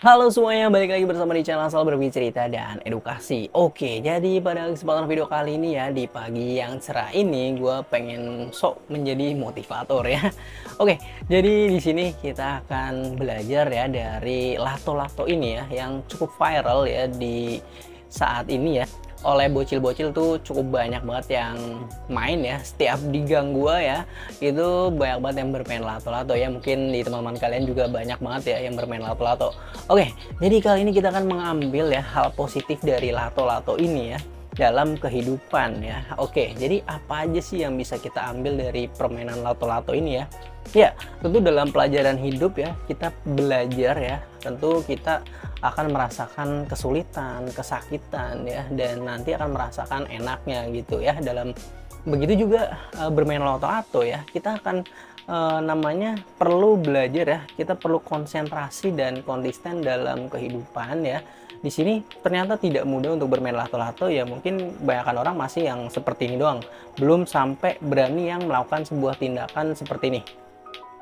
Halo semuanya, balik lagi bersama di channel Asal Berbagi Cerita dan Edukasi. Oke, jadi pada kesempatan video kali ini ya, di pagi yang cerah ini, gue pengen sok menjadi motivator ya. Oke, jadi di sini kita akan belajar ya dari lato-lato ini ya, yang cukup viral ya di saat ini ya. Oleh bocil-bocil tuh cukup banyak banget yang main ya. Setiap di gang gua ya, itu banyak banget yang bermain lato-lato ya. Mungkin di teman-teman kalian juga banyak banget ya yang bermain lato-lato. Oke, jadi kali ini kita akan mengambil ya hal positif dari lato-lato ini ya dalam kehidupan ya. Oke, jadi apa aja sih yang bisa kita ambil dari permainan lato-lato ini ya? Ya, tentu dalam pelajaran hidup ya, kita belajar ya, tentu kita akan merasakan kesulitan, kesakitan ya, dan nanti akan merasakan enaknya gitu ya. Dalam begitu juga bermain lato-lato ya, kita akan namanya perlu belajar ya, kita perlu konsentrasi dan konsisten dalam kehidupan ya. Di sini ternyata tidak mudah untuk bermain lato-lato ya, mungkin kebanyakan orang masih yang seperti ini doang, belum sampai berani yang melakukan sebuah tindakan seperti ini.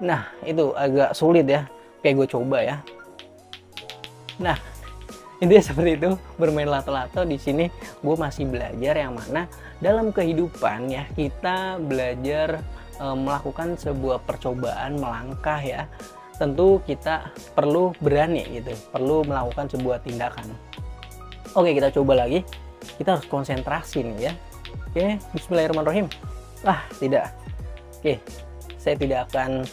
Nah, itu agak sulit ya. Kayak gue coba ya. Nah, intinya seperti itu. Bermain lato-lato di sini gue masih belajar yang mana dalam kehidupan ya, kita belajar melakukan sebuah percobaan melangkah ya. Tentu kita perlu berani gitu, perlu melakukan sebuah tindakan. Oke, kita coba lagi. Kita harus konsentrasi nih ya. Oke, bismillahirrahmanirrahim. Tidak. Oke, saya tidak akan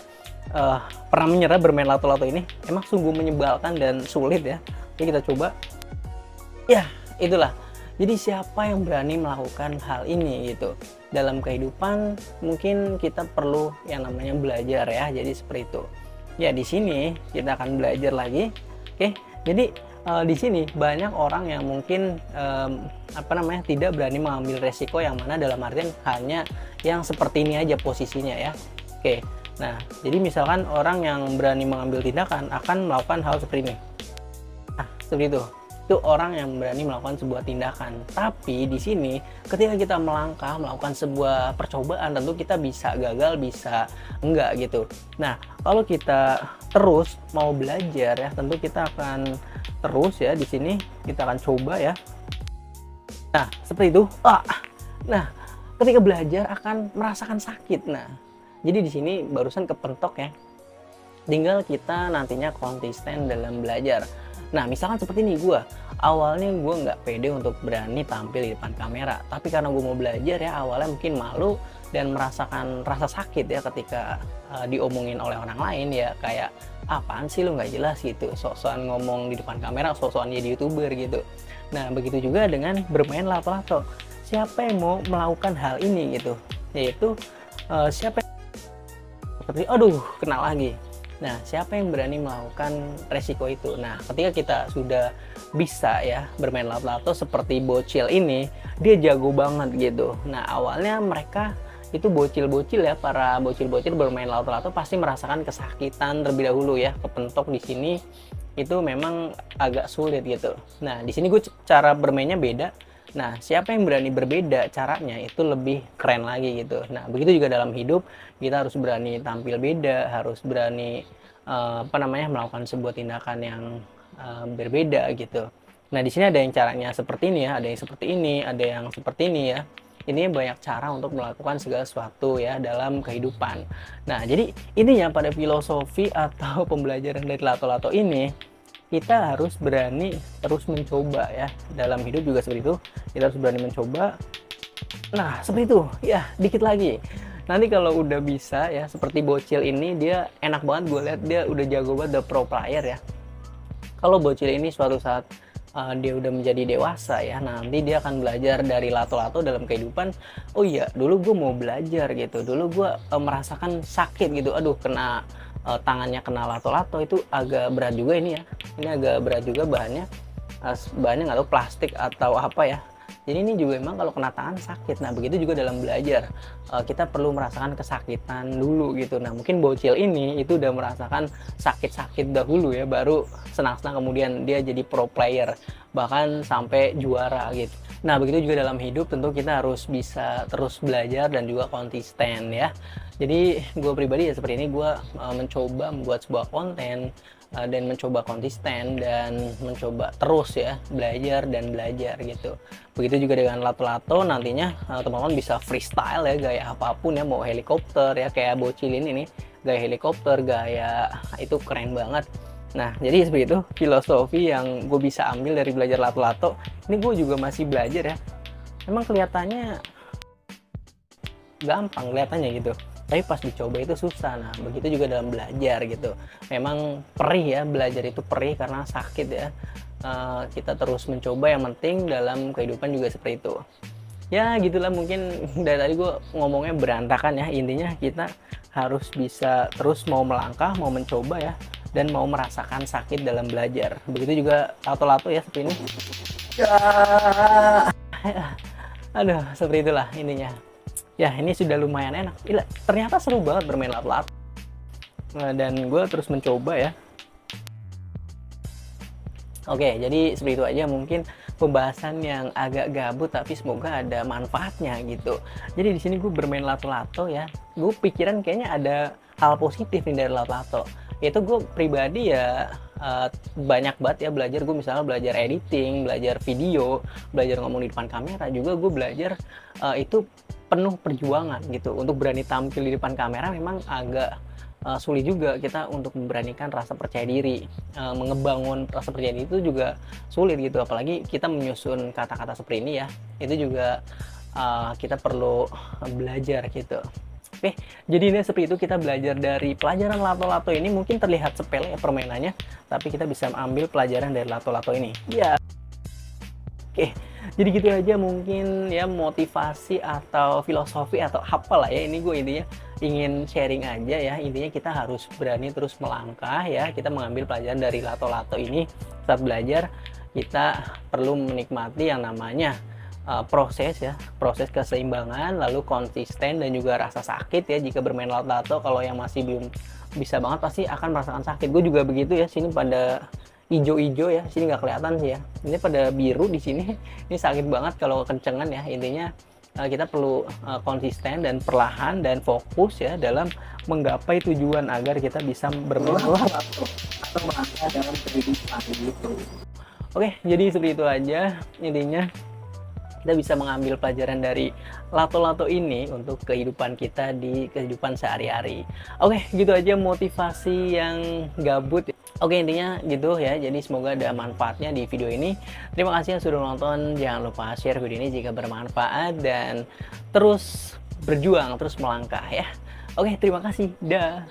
pernah menyerah bermain lato-lato ini. Emang sungguh menyebalkan dan sulit ya. Oke, kita coba. Ya, itulah. Jadi siapa yang berani melakukan hal ini gitu. Dalam kehidupan mungkin kita perlu yang namanya belajar ya. Jadi seperti itu. Ya, di sini kita akan belajar lagi. Oke. Jadi di sini banyak orang yang mungkin tidak berani mengambil resiko, yang mana dalam artian hanya yang seperti ini aja posisinya ya. Oke. Nah, jadi misalkan orang yang berani mengambil tindakan akan melakukan hal seperti ini. Nah, seperti itu. Itu orang yang berani melakukan sebuah tindakan. Tapi di sini ketika kita melangkah, melakukan sebuah percobaan, tentu kita bisa gagal, bisa enggak gitu. Nah, kalau kita terus mau belajar ya, tentu kita akan terus ya di sini kita akan coba ya. Nah, seperti itu. Nah, ketika belajar akan merasakan sakit. Nah, jadi di sini barusan kepentok ya. Tinggal kita nantinya konsisten dalam belajar. Nah, misalkan seperti ini, awalnya gue nggak pede untuk berani tampil di depan kamera. Tapi karena gue mau belajar ya, awalnya mungkin malu dan merasakan rasa sakit ya ketika diomongin oleh orang lain ya. Kayak, apaan sih lu nggak jelas gitu. Sok-sokan ngomong di depan kamera, sok-sokan jadi YouTuber gitu. Nah, begitu juga dengan bermain lato-lato. Siapa yang mau melakukan hal ini gitu? Yaitu siapa seperti kena lagi. Nah, siapa yang berani melakukan resiko itu? Nah, ketika kita sudah bisa ya bermain lato-lato seperti bocil ini, dia jago banget gitu. Nah, awalnya mereka itu bocil-bocil ya, para bocil-bocil bermain lato-lato pasti merasakan kesakitan terlebih dahulu ya. Kepentok di sini itu memang agak sulit gitu. Nah, di sini gue cara bermainnya beda. Nah, siapa yang berani berbeda caranya itu lebih keren lagi gitu. Nah, begitu juga dalam hidup, kita harus berani tampil beda, harus berani melakukan sebuah tindakan yang berbeda gitu. Nah, di sini ada yang caranya seperti ini ya, ada yang seperti ini, ada yang seperti ini ya. Ini banyak cara untuk melakukan segala sesuatu ya dalam kehidupan. Nah, jadi intinya pada filosofi atau pembelajaran dari lato-lato ini, kita harus berani terus mencoba ya. Dalam hidup juga seperti itu, kita harus berani mencoba. Nah, seperti itu ya, dikit lagi. Nanti kalau udah bisa ya, seperti bocil ini, dia enak banget, gue lihat dia udah jago banget, udah pro player ya. Kalau bocil ini suatu saat dia udah menjadi dewasa ya, nanti dia akan belajar dari lato-lato dalam kehidupan. Oh iya, dulu gue mau belajar gitu, dulu gue merasakan sakit gitu, kena tangannya kena lato-lato, itu agak berat juga ini ya. Ini agak berat juga bahannya. Bahannya nggak tahu plastik atau apa ya. Jadi ini juga memang kalau kena tangan sakit. Nah, begitu juga dalam belajar. Kita perlu merasakan kesakitan dulu gitu. Nah, mungkin bocil ini itu udah merasakan sakit-sakit dahulu ya, baru senang-senang kemudian dia jadi pro player, bahkan sampai juara gitu. Nah, begitu juga dalam hidup tentu kita harus bisa terus belajar dan juga konsisten ya. Jadi gue pribadi ya seperti ini, gue mencoba membuat sebuah konten dan mencoba konsisten dan mencoba terus ya belajar dan belajar gitu. Begitu juga dengan lato-lato, nantinya teman-teman bisa freestyle ya gaya apapun ya, mau helikopter ya kayak bocilin ini, gaya helikopter, gaya itu keren banget. Nah, jadi seperti itu filosofi yang gue bisa ambil dari belajar lato-lato. Ini gue juga masih belajar ya. Emang kelihatannya gampang kelihatannya gitu. Tapi pas dicoba itu susah. Nah, begitu juga dalam belajar gitu. Memang perih ya, belajar itu perih karena sakit ya. Kita terus mencoba, yang penting dalam kehidupan juga seperti itu. Ya gitulah, mungkin dari tadi gue ngomongnya berantakan ya. Intinya kita harus bisa terus mau melangkah, mau mencoba ya, dan mau merasakan sakit dalam belajar. Begitu juga lato-lato ya seperti ini ya. Aduh, seperti itulah intinya ya. Ini sudah lumayan enak. Gila, ternyata seru banget bermain lato-lato. Dan gue terus mencoba ya. Oke, jadi seperti itu aja mungkin pembahasan yang agak gabut tapi semoga ada manfaatnya gitu. Jadi di sini gue bermain lato-lato ya. Gue pikiran kayaknya ada hal positif nih dari lato-lato. Yaitu gue pribadi ya banyak banget ya belajar. Gue misalnya belajar editing, belajar video, belajar ngomong di depan kamera. Juga gue belajar itu penuh perjuangan gitu. Untuk berani tampil di depan kamera memang agak sulit juga kita untuk memberanikan rasa percaya diri. Mengebangun rasa percaya diri itu juga sulit gitu, apalagi kita menyusun kata-kata seperti ini ya. Itu juga kita perlu belajar gitu. Oke, jadi ini seperti itu, kita belajar dari pelajaran lato-lato ini. Mungkin terlihat sepele ya permainannya, tapi kita bisa ambil pelajaran dari lato-lato ini ya. Oke, jadi gitu aja mungkin ya, motivasi atau filosofi atau apa lah ya. Ini gue intinya ingin sharing aja ya. Intinya kita harus berani terus melangkah ya. Kita mengambil pelajaran dari lato-lato ini. Saat belajar kita perlu menikmati yang namanya proses ya, proses keseimbangan, lalu konsisten dan juga rasa sakit ya. Jika bermain lato-lato, kalau yang masih belum bisa banget pasti akan merasakan sakit. Gue juga begitu ya. Sini pada ijo-ijo ya, sini nggak kelihatan sih ya. Ini pada biru di sini. Ini sakit banget kalau kencengan ya. Intinya kita perlu konsisten dan perlahan dan fokus ya dalam menggapai tujuan agar kita bisa bermain lato atau melangkah dalam kehidupan gitu. Oke, jadi seperti itu aja intinya. Kita bisa mengambil pelajaran dari lato-lato ini untuk kehidupan kita di kehidupan sehari-hari. Oke, gitu aja motivasi yang gabut. Oke, intinya gitu ya. Jadi semoga ada manfaatnya di video ini. Terima kasih yang sudah nonton. Jangan lupa share video ini jika bermanfaat dan terus berjuang, terus melangkah ya. Oke, terima kasih. Dah.